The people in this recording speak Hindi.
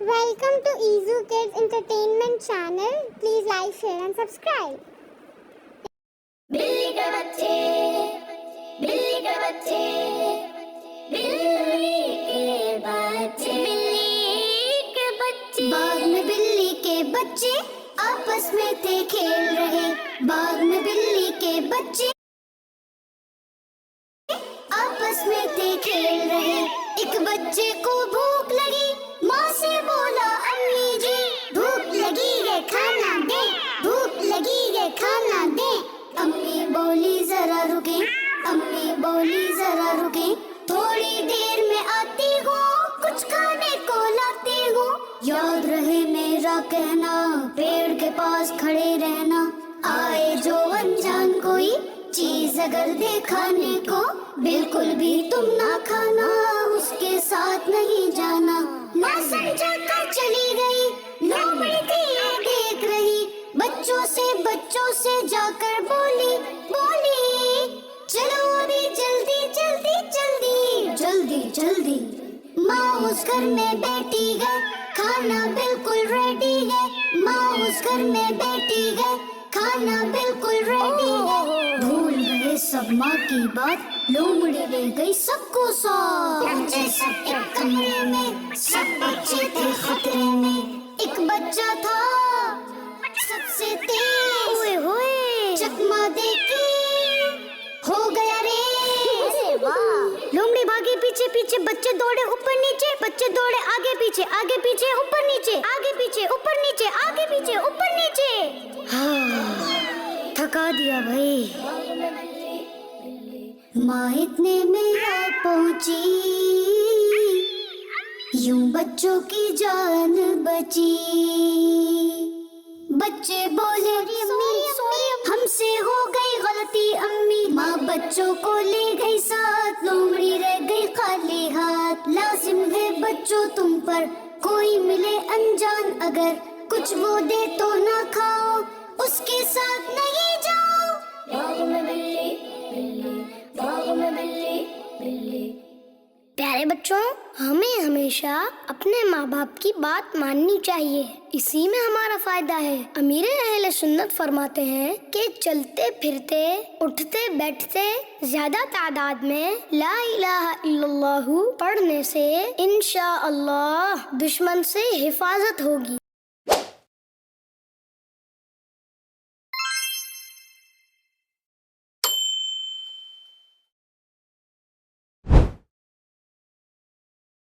Welcome to Izu Kids Entertainment Channel. Please like, share and subscribe. बिल्ली के बच्चे, बिल्ली के बच्चे, बिल्ली के बच्चे, बिल्ली के बच्चे। बाग में बिल्ली के बच्चे आपस में थे खेल रहे। बाग में बिल्ली के बच्चे आपस में थे खेल रहे। एक बच्चे को भूख लगी, माँ से बोला अम्मी जी भूख लगी है खाना दे, भूख लगी है खाना दे। अम्मी बोली जरा रुके, अम्मी बोली जरा रुके, थोड़ी देर में आती हूँ, कुछ खाने को लाती हूँ। याद रहे मेरा कहना, पेड़ के पास खड़े रहना। आए जो अनजान कोई चीज अगर दे खाने को, बिल्कुल भी तुम ना खाना, उसके साथ नहीं जाना। ना समझा कर चली गई, लोमड़ी थी ये देख रही। बच्चों से जाकर बोली बोली, चलो अभी जल्दी जल्दी जल्दी जल्दी जल्दी। माँ उस घर में बैठी है, खाना बिल्कुल रेडी है। माँ उस घर में बैठी है, खाना बिल्कुल रेडी है। भूल गए सब माँ की बात, लोमड़ी ले गई सबको साथ। बच्चे सब एक कमरे में, सब बच्चे थे खतरे में। एक बच्चा था सबसे तेज, ओए होए चकमा देके हो गया रे। वाह। लोमड़ी भागी पीछे पीछे, बच्चे दौड़े ऊपर नीचे, बच्चे दौड़े आगे पीछे, आगे पीछे ऊपर नीचे, आगे पीछे ऊपर नीचे, आगे पीछे ऊपर नीचे। हाँ, थका दिया भाई। माँ इतने में आ पहुंची, यूं बच्चों की जान बची। बच्चे बोले हमसे हो गई गलती अम्मी। माँ बच्चों को ले गई साथ, लोमड़ी रह गई खाली हाथ। लाजिम है बच्चों तुम पर, कोई मिले अनजान अगर, कुछ वो दे तो ना खाओ, उसके साथ नहीं जाओ। बाग में बिल्ली बिल्ली, बाग में बिल्ली बिल्ली। प्यारे बच्चों, हमें हमेशा अपने माँ बाप की बात माननी चाहिए, इसी में हमारा फायदा है। अमीर अहले सुन्नत फरमाते हैं कि चलते फिरते उठते बैठते ज्यादा तादाद में ला इलाहा इल्लल्लाहु पढ़ने से इंशाअल्लाह दुश्मन से हिफाजत होगी।